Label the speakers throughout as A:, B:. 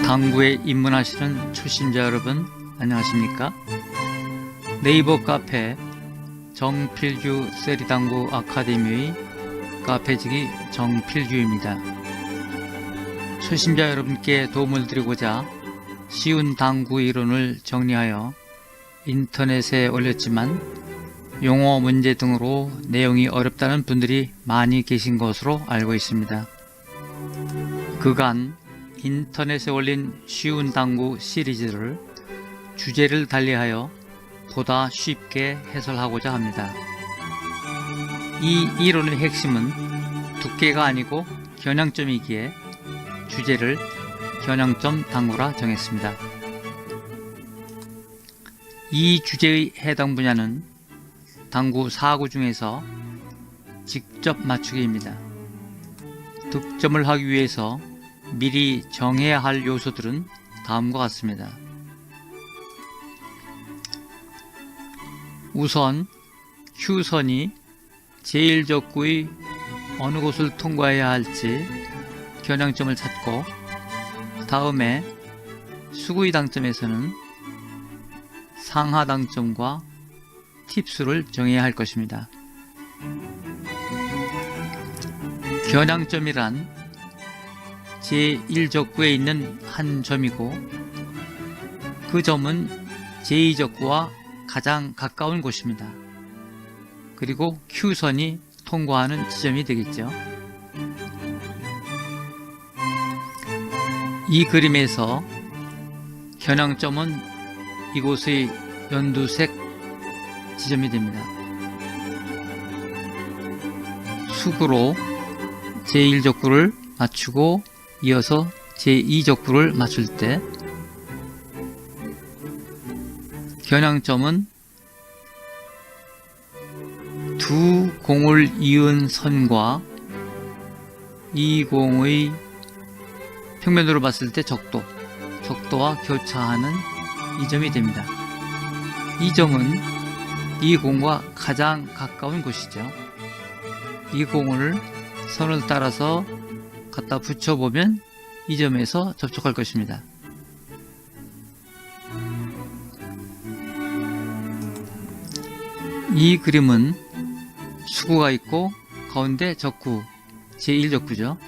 A: 당구에 입문하시는 초심자 여러분, 안녕하십니까? 네이버 카페 정필규 세리당구 아카데미의 카페지기 정필규입니다. 초심자 여러분께 도움을 드리고자 쉬운 당구 이론을 정리하여 인터넷에 올렸지만 용어 문제 등으로 내용이 어렵다는 분들이 많이 계신 것으로 알고 있습니다. 그간 인터넷에 올린 쉬운 당구 시리즈를 주제를 달리하여 보다 쉽게 해설하고자 합니다. 이 이론의 핵심은 두께가 아니고 겨냥점이기에 주제를 겨냥점 당구라 정했습니다. 이 주제의 해당 분야는 당구 4구 중에서 직접 맞추기입니다. 득점을 하기 위해서 미리 정해야 할 요소들은 다음과 같습니다. 우선 Q선이 제1적구의 어느 곳을 통과해야 할지 겨냥점을 찾고, 다음에 수구의 당점에서는 상하 당점과 팁수를 정해야 할 것입니다. 겨냥점이란 제1적구에 있는 한 점이고, 그 점은 제2적구와 가장 가까운 곳입니다. 그리고 Q선이 통과하는 지점이 되겠죠. 이 그림에서 겨냥점은 이곳의 연두색 지점이 됩니다. 수구로 제1적구를 맞추고 이어서 제2적구를 맞출 때 겨냥점은 두 공을 이은 선과 이 공의 평면으로 봤을 때 적도와 교차하는 이 점이 됩니다. 이 점은 이 공과 가장 가까운 곳이죠. 이 공을 선을 따라서 갖다 붙여보면 이 점에서 접촉할 것입니다. 이 그림은 수구가 있고 가운데 적구, 제1적구죠.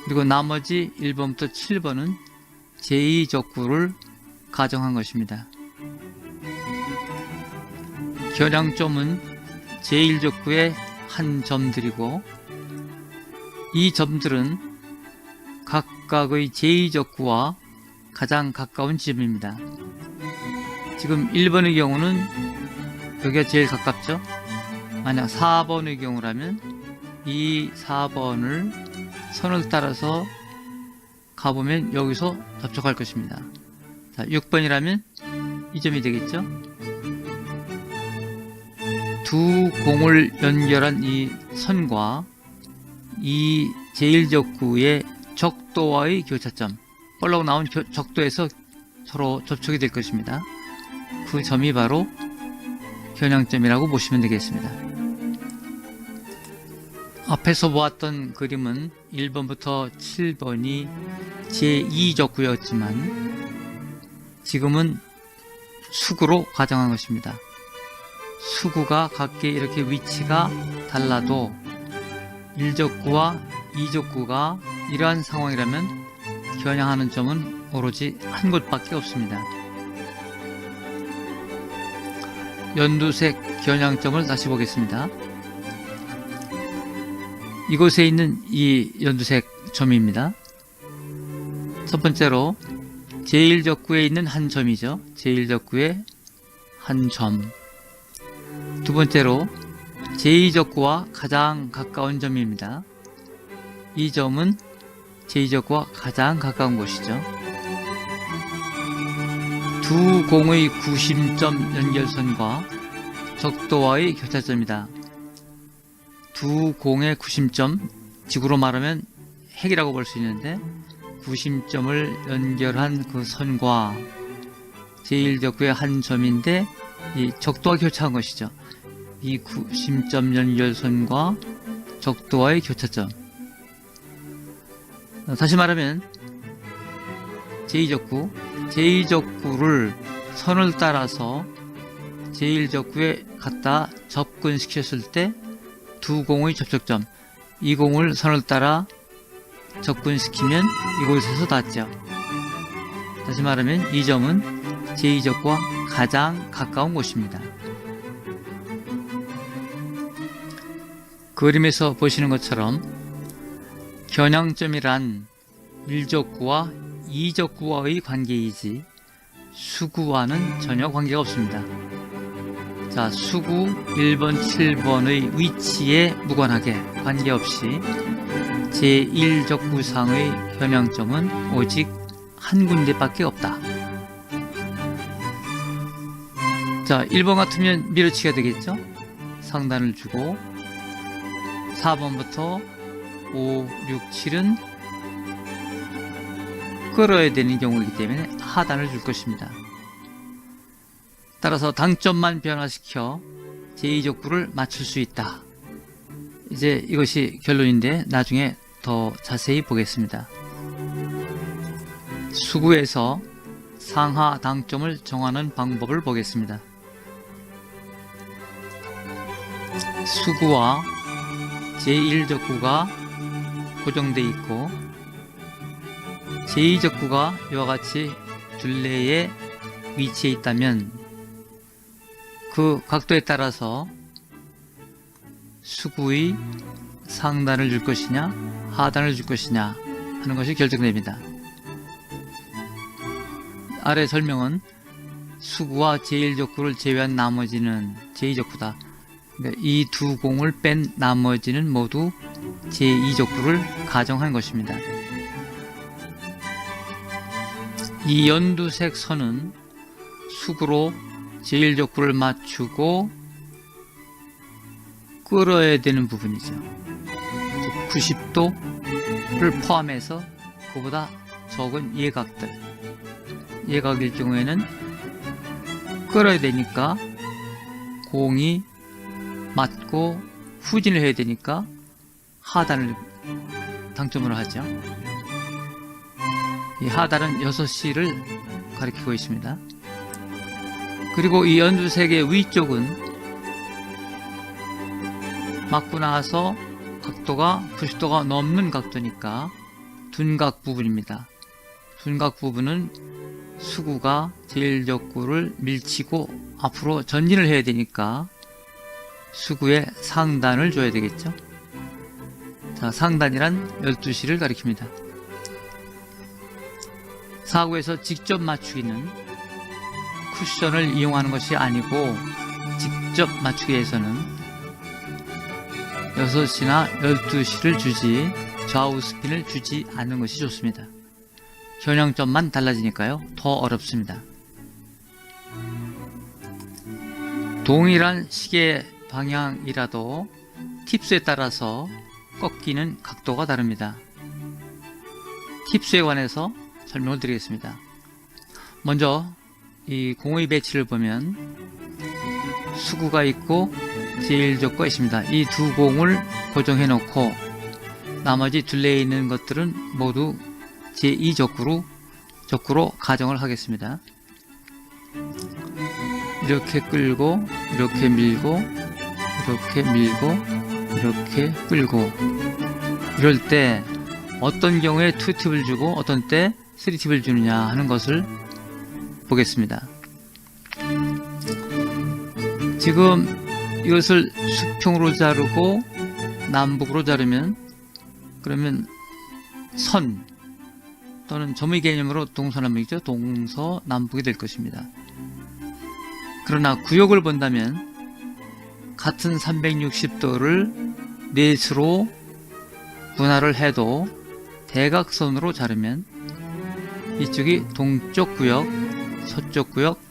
A: 그리고 나머지 1번부터 7번은 제2적구를 가정한 것입니다. 겨냥점은 제1적구의 한 점들이고, 이 점들은 각각의 제2적구와 가장 가까운 지점입니다. 지금 1번의 경우는 여기가 제일 가깝죠. 만약 4번의 경우라면 이 4번을 선을 따라서 가보면 여기서 접촉할 것입니다. 자, 6번이라면 이 점이 되겠죠. 두 공을 연결한 이 선과 이 제1적구의 적도와의 교차점, 볼록 나온 적도에서 서로 접촉이 될 것입니다. 그 점이 바로 겨냥점이라고 보시면 되겠습니다. 앞에서 보았던 그림은 1번부터 7번이 제2적구였지만 지금은 수구로 가정한 것입니다. 수구가 각기 이렇게 위치가 달라도 1적구와 2적구가 이러한 상황이라면 겨냥하는 점은 오로지 한 곳밖에 없습니다. 연두색 겨냥점을 다시 보겠습니다. 이곳에 있는 이 연두색 점입니다. 첫 번째로 제1적구에 있는 한 점이죠. 제1적구에 한 점. 두 번째로 제2적구와 가장 가까운 점입니다. 이 점은 제2적구와 가장 가까운 곳이죠. 두 공의 구심점 연결선과 적도와의 교차점이다. 두 공의 구심점, 지구로 말하면 핵이라고 볼 수 있는데 구심점을 연결한 그 선과 제1적구의 한 점인데 이 적도와 교차한 것이죠. 이 구심점 연결선과 적도와의 교차점. 다시 말하면 제2적구를 선을 따라서 제1적구에 갖다 접근시켰을 때 두 공의 접촉점, 이 공을 선을 따라 접근시키면 이곳에서 닿죠. 다시 말하면 이 점은 제2적구와 가장 가까운 곳입니다. 그림에서 보시는 것처럼 겨냥점이란 1적구와 2적구와의 관계이지 수구와는 전혀 관계가 없습니다. 자, 수구 1번, 7번의 위치에 무관하게 관계없이 제1적구상의 겨냥점은 오직 한 군데밖에 없다. 자, 1번 같으면 밀어치기가 되겠죠? 상단을 주고 4번부터 5, 6, 7은 끌어야 되는 경우이기 때문에 하단을 줄 것입니다. 따라서 당점만 변화시켜 제2적구를 맞출 수 있다. 이제 이것이 결론인데 나중에 더 자세히 보겠습니다. 수구에서 상하 당점을 정하는 방법을 보겠습니다. 수구와 제1적구가 고정되어 있고 제2적구가 이와 같이 둘레에 위치해 있다면 그 각도에 따라서 수구의 상단을 줄 것이냐 하단을 줄 것이냐 하는 것이 결정됩니다. 아래 설명은 수구와 제1적구를 제외한 나머지는 제2적구다. 그러니까 이 두 공을 뺀 나머지는 모두 제2적구를 가정한 것입니다. 이 연두색 선은 수구로 제1적구를 맞추고 끌어야 되는 부분이죠. 90도를 포함해서 그보다 적은 예각들, 예각일 경우에는 끌어야 되니까 공이 맞고 후진을 해야 되니까 하단을 당점으로 하죠. 이 하단은 6C를 가리키고 있습니다. 그리고 이 연두색의 위쪽은 맞고 나서 각도가 90도가 넘는 각도니까 둔각 부분입니다. 둔각 부분은 수구가 제1적구를 밀치고 앞으로 전진을 해야 되니까 수구의 상단을 줘야 되겠죠. 자, 상단이란 12C를 가리킵니다. 사구에서 직접 맞추기는 쿠션을 이용하는 것이 아니고 직접 맞추기 위해서는 6C나 12C를 주지 좌우 스핀을 주지 않는 것이 좋습니다. 겨냥점만 달라지니까요. 더 어렵습니다. 동일한 시계 방향이라도 팁수에 따라서 꺾이는 각도가 다릅니다. 팁수에 관해서 설명을 드리겠습니다. 먼저 이 공의 배치를 보면 수구가 있고 제1적구가 있습니다. 이 두 공을 고정해 놓고 나머지 둘레에 있는 것들은 모두 제2적구로 가정을 하겠습니다. 이렇게 끌고 이렇게 밀고 이렇게 밀고 이렇게 끌고 이럴 때 어떤 경우에 2팁을 주고 어떤 때 3팁을 주느냐 하는 것을 보겠습니다. 지금 이것을 수평으로 자르고 남북으로 자르면 그러면 선 또는 점의 개념으로 동서남북이죠. 동서남북이 될 것입니다. 그러나 구역을 본다면 같은 360도를 넷으로 분할을 해도 대각선으로 자르면 이쪽이 동쪽 구역, 서쪽 구역,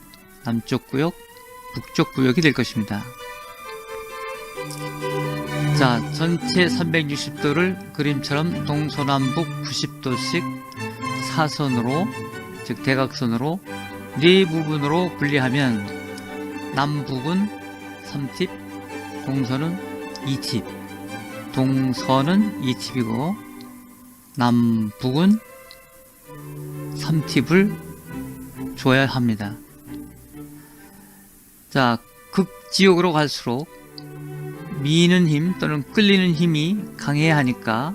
A: 남쪽 구역, 북쪽 구역이 될 것입니다. 자, 전체 360도를 그림처럼 동서남북 90도씩 사선으로, 즉 대각선으로 네 부분으로 분리하면 남북은 3팁, 동서는 2팁, 동서는 2팁이고 남북은 3팁을 줘야 합니다. 자, 극지역으로 갈수록 미는 힘 또는 끌리는 힘이 강해야 하니까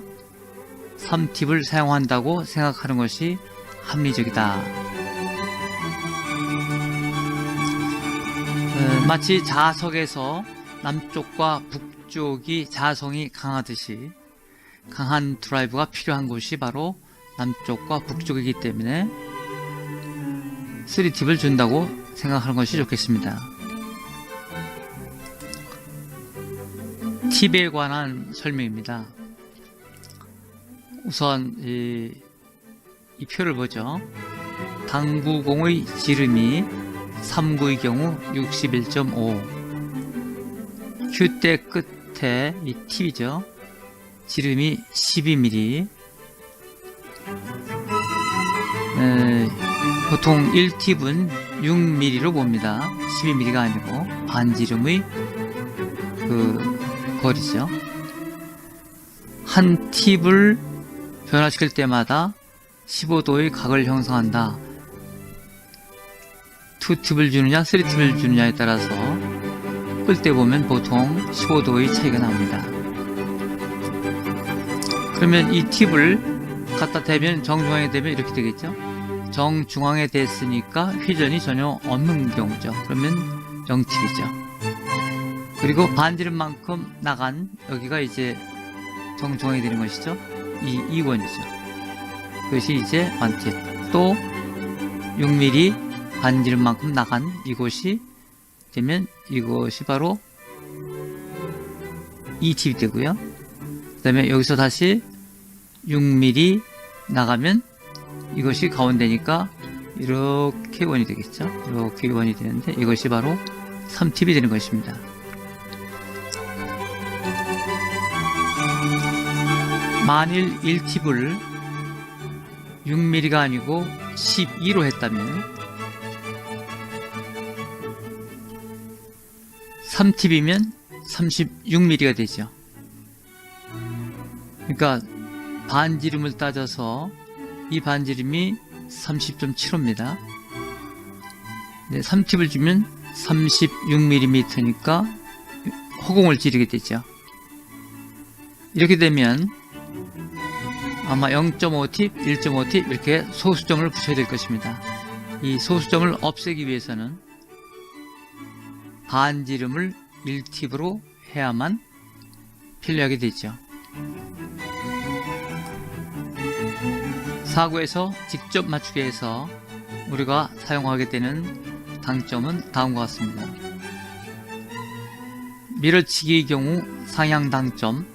A: 3팁을 사용한다고 생각하는 것이 합리적이다. 마치 자석에서 남쪽과 북쪽이 자성이 강하듯이 강한 드라이브가 필요한 곳이 바로 남쪽과 북쪽이기 때문에 3팁을 준다고 생각하는 것이 좋겠습니다. 팁에 관한 설명입니다. 우선 이 표를 보죠. 당구공의 지름이 3구의 경우 61.5, 큐대 끝에 이 팁이죠. 지름이 12mm, 보통 1팁은 6mm로 봅니다. 12mm가 아니고 반지름의 그 거리죠. 한 팁을 변화시킬 때마다 15도의 각을 형성한다. 2팁을 주느냐 3팁을 주느냐에 따라서 끌 때 보면 보통 15도의 차이가 납니다. 그러면 이 팁을 갖다 대면 정중앙에 대면 이렇게 되겠죠. 정중앙에 됐으니까 회전이 전혀 없는 경우죠. 그러면 0팁이죠. 그리고 반지름만큼 나간 여기가 이제 정중앙이 되는 것이죠. 이 2원이죠. 그것이 이제 1팁. 또 6mm 반지름만큼 나간 이곳이 되면 이것이 바로 2팁이 되고요. 그 다음에 여기서 다시 6mm 나가면 이것이 가운데니까 이렇게 원이 되겠죠. 이렇게 원이 되는데 이것이 바로 3팁이 되는 것입니다. 만일 1팁을 6mm가 아니고 12로 했다면 3팁이면 36mm가 되죠. 그러니까 반지름을 따져서 이 반지름이 30.75입니다. 네, 3팁을 주면 36mm니까 허공을 찌르게 되죠. 이렇게 되면 아마 0.5팁, 1.5팁 이렇게 소수점을 붙여야 될 것입니다. 이 소수점을 없애기 위해서는 반지름을 1팁으로 해야만 필요하게 되죠. 사구에서 직접 맞추기 위해서 우리가 사용하게 되는 당점은 다음과 같습니다. 밀어치기의 경우 상향 당점,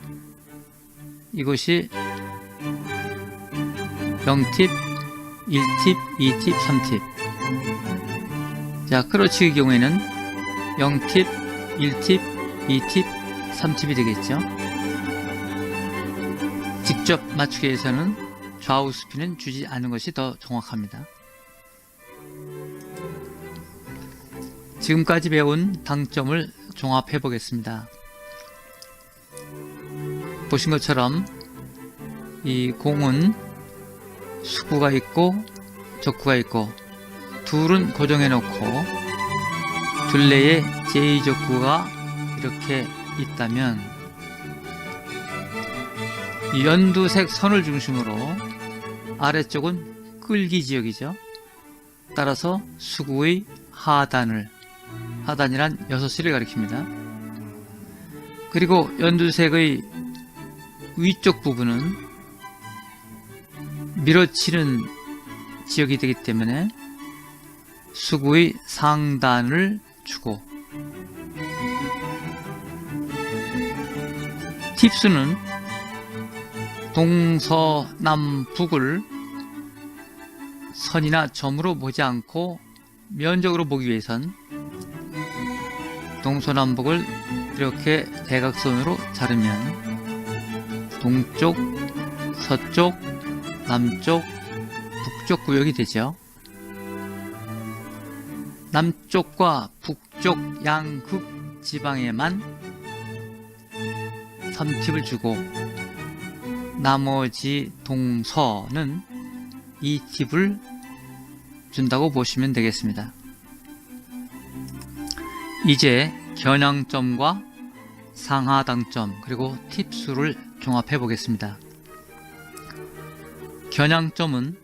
A: 이것이 0팁, 1팁, 2팁, 3팁. 자, 끌어치기의 경우에는 0팁, 1팁, 2팁, 3팁이 되겠죠. 직접 맞추기에서는 좌우 스피는 주지 않는 것이 더 정확합니다. 지금까지 배운 당점을 종합해 보겠습니다. 보신 것처럼 이 공은 수구가 있고 적구가 있고 둘은 고정해 놓고 둘레에 제2적구가 이렇게 있다면 이 연두색 선을 중심으로 아래쪽은 끌기 지역이죠. 따라서 수구의 하단이란 6시를 가리킵니다. 그리고 연두색의 위쪽 부분은 밀어치는 지역이 되기 때문에 수구의 상단을 주고, 팁수는 동서남북을 선이나 점으로 보지 않고 면적으로 보기 위해선 동서남북을 이렇게 대각선으로 자르면 동쪽, 서쪽, 남쪽, 북쪽 구역이 되죠. 남쪽과 북쪽 양극 지방에만 3팁을 주고 나머지 동서는 2팁을 준다고 보시면 되겠습니다. 이제 겨냥점과 상하당점 그리고 팁수를 종합해 보겠습니다. 겨냥점은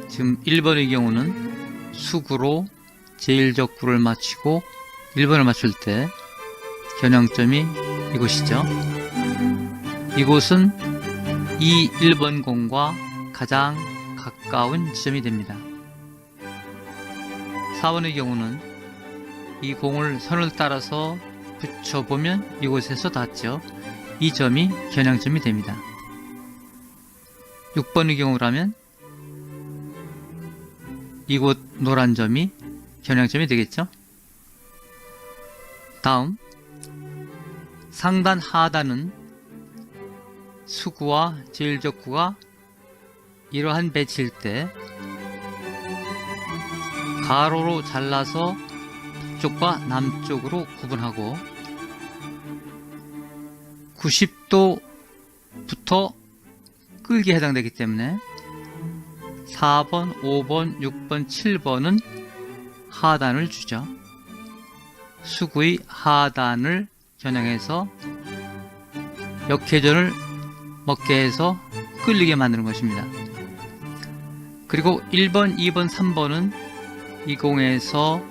A: 지금 1번의 경우는 수구로 제1적구를 맞추고 1번을 맞출 때 겨냥점이 이곳이죠. 이곳은 이 1번 공과 가장 가까운 지점이 됩니다. 4번의 경우는 이 공을 선을 따라서 붙여보면 이곳에서 닿죠. 이 점이 겨냥점이 됩니다. 6번의 경우라면 이곳 노란 점이 겨냥점이 되겠죠. 다음 상단 하단은 수구와 제1적구가 이러한 배치일 때 가로로 잘라서 북쪽과 남쪽으로 구분하고 90도부터 끌기에 해당되기 때문에 4번, 5번, 6번, 7번은 하단을 주죠. 수구의 하단을 겨냥해서 역회전을 먹게 해서 끌리게 만드는 것입니다. 그리고 1번, 2번, 3번은 이 공에서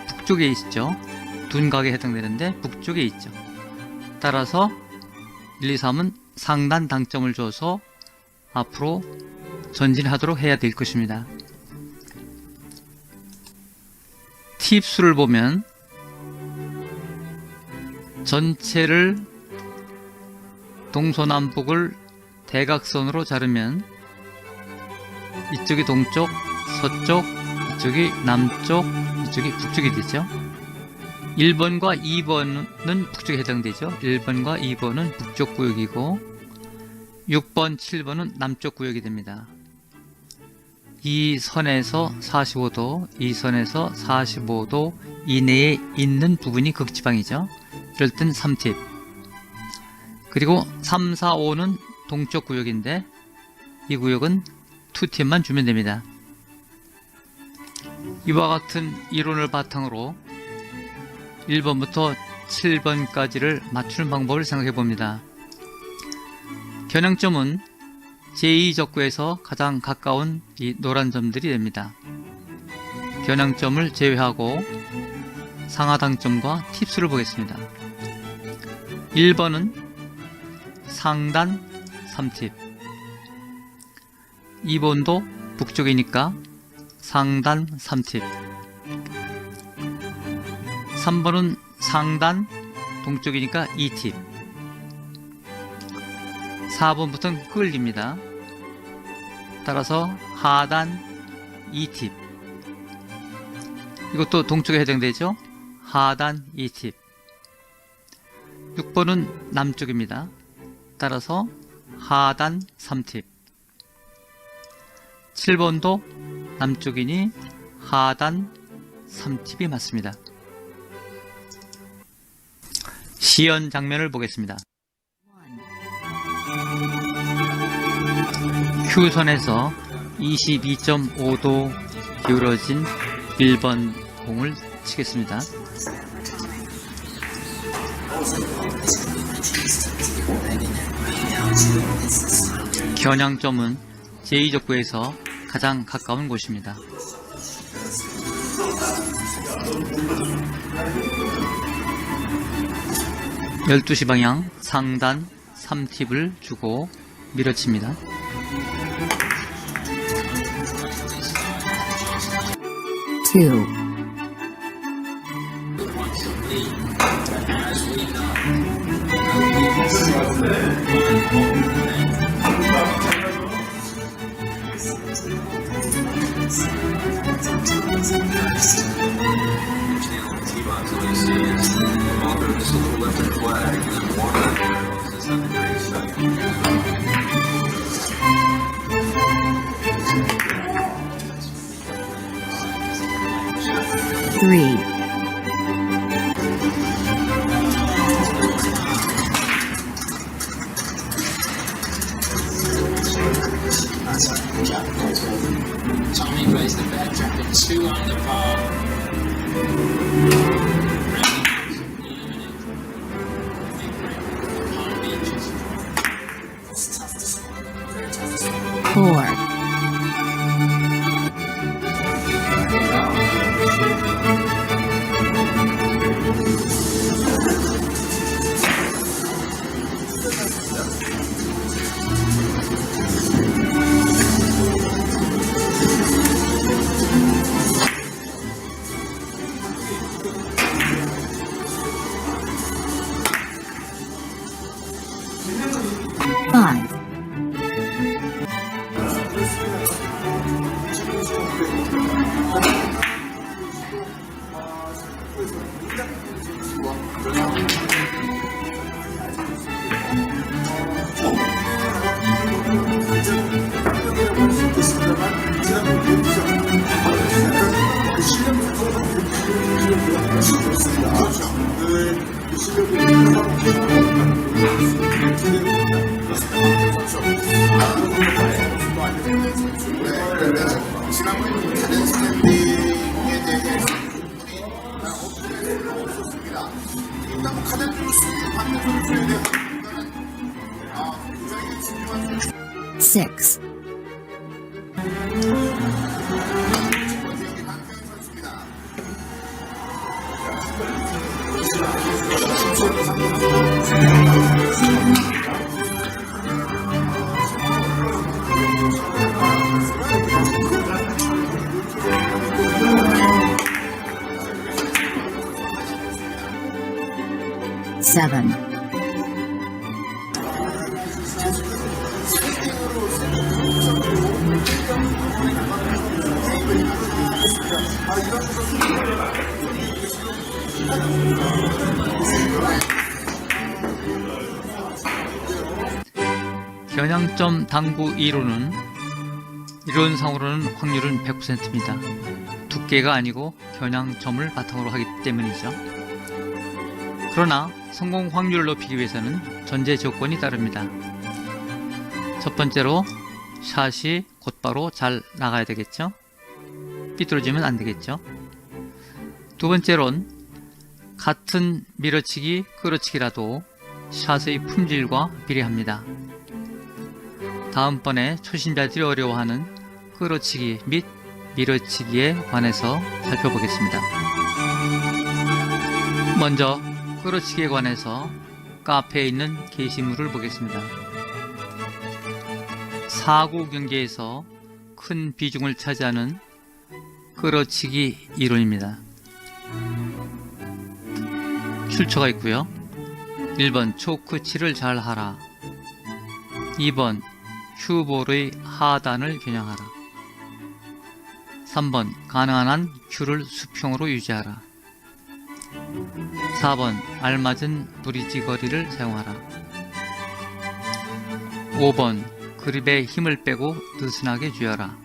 A: 북쪽에 있죠. 둔각에 해당되는데 북쪽에 있죠. 따라서 1, 2, 3은 상단 당점을 줘서 앞으로 전진하도록 해야 될 것입니다. 팁수를 보면 전체를 동서남북을 대각선으로 자르면 이쪽이 동쪽, 서쪽, 이쪽이 남쪽, 이쪽이 북쪽이 되죠. 1번과 2번은 북쪽에 해당되죠. 1번과 2번은 북쪽 구역이고 6번, 7번은 남쪽 구역이 됩니다. 이 선에서 45도, 이 선에서 45도 이내에 있는 부분이 극지방이죠. 이럴 땐 3팁. 그리고 3, 4, 5는 동쪽 구역인데 이 구역은 2팁만 주면 됩니다. 이와 같은 이론을 바탕으로 1번부터 7번까지를 맞추는 방법을 생각해 봅니다. 겨냥점은 제2적구에서 가장 가까운 이 노란 점들이 됩니다. 겨냥점을 제외하고 상하당점과 팁수를 보겠습니다. 1번은 상단 3팁, 2번도 북쪽이니까 상단 3팁, 3번은 상단 동쪽이니까 2팁, 4번부터는 끌립니다. 따라서 하단 2팁, 이것도 동쪽에 해당되죠. 하단 2팁. 6번은 남쪽입니다. 따라서 하단 3팁. 7번도 남쪽이니 하단 3팁이 맞습니다. 시연 장면을 보겠습니다. Q선에서 22.5도 기울어진 1번 공을 치겠습니다. 겨냥점은 제2적구에서 가장 가까운 곳입니다. 12시 방향 상단 3팁을 주고 밀어칩니다.
B: 2, 3,
C: Tommy plays the bad track at 2 under par.
B: four, 5, 6, 7,
A: 겨냥점 당구 이론은 이론상으로는 확률은 100%입니다. 두께가 아니고 겨냥점을 바탕으로 하기 때문이죠. 그러나 성공 확률을 높이기 위해서는 전제 조건이 따릅니다. 첫 번째로 샷이 곧바로 잘 나가야 되겠죠. 삐뚤어지면 안 되겠죠. 두 번째로는 같은 밀어치기, 끌어치기라도 샷의 품질과 비례합니다. 다음번에 초신자들이 어려워하는 끌어치기 및 밀어치기에 관해서 살펴보겠습니다. 먼저 끌어치기에 관해서 카페에 있는 게시물을 보겠습니다. 사구 경기에서 큰 비중을 차지하는 끌어치기 이론입니다. 출처가 있고요. 1번 초크치를 잘 하라. 2번 큐볼의 하단을 겨냥하라. 3번 가능한 한 큐를 수평으로 유지하라. 4번 알맞은 브리지 거리를 사용하라. 5번 그립에 힘을 빼고 느슨하게 쥐어라.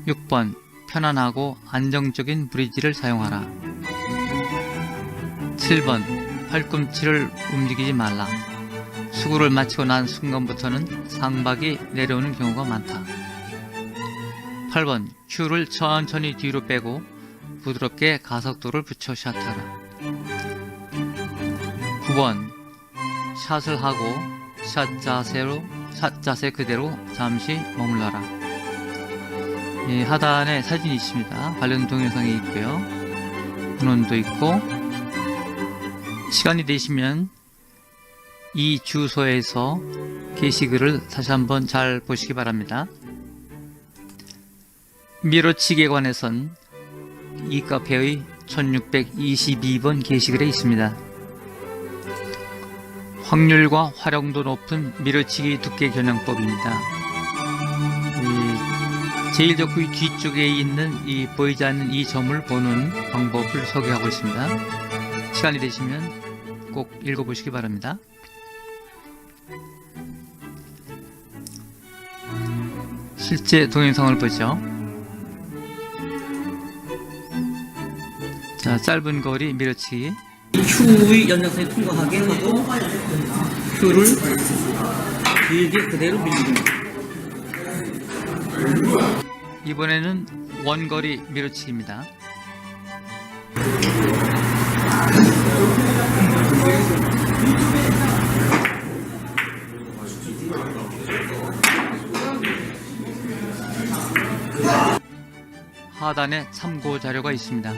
A: 6번 편안하고 안정적인 브리지를 사용하라. 7번 팔꿈치를 움직이지 말라. 수구를 마치고 난 순간부터는 상박이 내려오는 경우가 많다. 8번 큐를 천천히 뒤로 빼고 부드럽게 가속도를 붙여 샷하라. 9번 샷을 하고 샷 자세 그대로 잠시 머물러라. 하단에 사진이 있습니다. 관련 동영상이 있고요. 문헌도 있고, 시간이 되시면 이 주소에서 게시글을 다시 한번 잘 보시기 바랍니다. 미러치기에 관해선 이 카페의 1622번 게시글에 있습니다. 확률과 활용도 높은 미러치기 두께 겨냥법입니다. 제일 적의 뒤쪽에 있는 이 보이지 않는 이 점을 보는 방법을 소개하고 있습니다. 시간이 되시면 꼭 읽어보시기 바랍니다. 실제 동영상을 보죠. 자, 짧은 거리 미러치기.
D: Q의 연장선이 통과하게 하고 Q를 길게 그대로 밀립니다.
A: 이번에는 원거리 미러치기입니다. 하단에 참고 자료가 있습니다.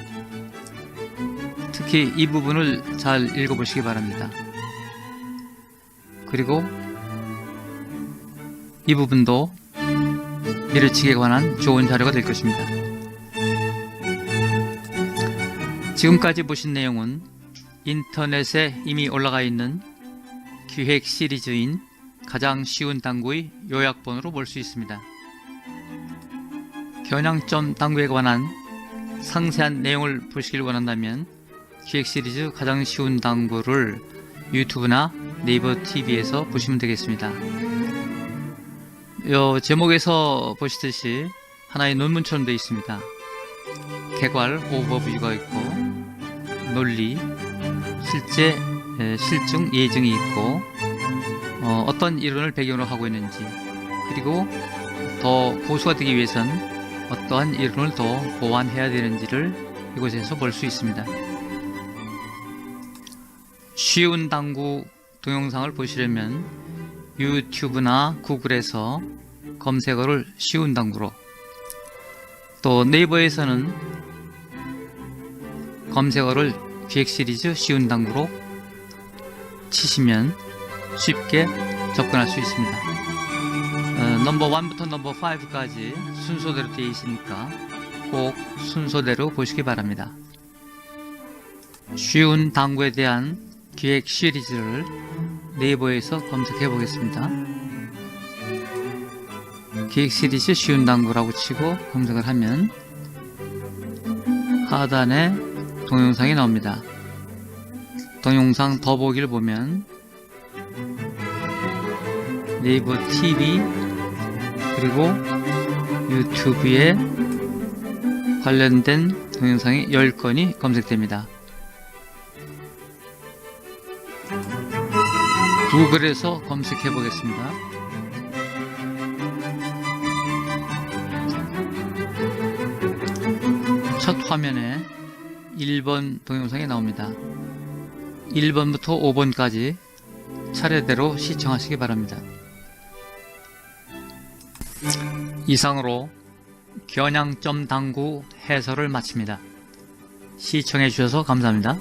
A: 특히 이 부분을 잘 읽어보시기 바랍니다. 그리고 이 부분도 미러치기에 관한 좋은 자료가 될 것입니다. 지금까지 보신 내용은 인터넷에 이미 올라가 있는 기획 시리즈인 가장 쉬운 당구의 요약본으로 볼 수 있습니다. 겨냥점 당구에 관한 상세한 내용을 보시길 원한다면 기획 시리즈 가장 쉬운 당구를 유튜브나 네이버 TV에서 보시면 되겠습니다. 제목에서 보시듯이 하나의 논문처럼 되어 있습니다. 개괄, 오버뷰가 있고 논리, 실제, 실증, 예증이 있고 어떤 이론을 배경으로 하고 있는지, 그리고 더 고수가 되기 위해선 어떠한 이론을 더 보완해야 되는지를 이곳에서 볼 수 있습니다. 쉬운 당구 동영상을 보시려면 유튜브나 구글에서 검색어를 쉬운 당구로, 또 네이버에서는 검색어를 기획 시리즈 쉬운 당구로 치시면 쉽게 접근할 수 있습니다. 넘버 1부터 넘버 5까지 순서대로 되어 있으니까 꼭 순서대로 보시기 바랍니다. 쉬운 당구에 대한 기획 시리즈를 네이버에서 검색해 보겠습니다. 기획 시리즈 쉬운 당구라고 치고 검색을 하면 하단에 동영상이 나옵니다. 동영상 더보기를 보면 네이버 TV 그리고 유튜브에 관련된 동영상이 10건이 검색됩니다. 구글에서 검색해 보겠습니다. 첫 화면에 1번 동영상이 나옵니다. 1번부터 5번까지 차례대로 시청하시기 바랍니다. 이상으로 겨냥점 당구 해설을 마칩니다. 시청해 주셔서 감사합니다.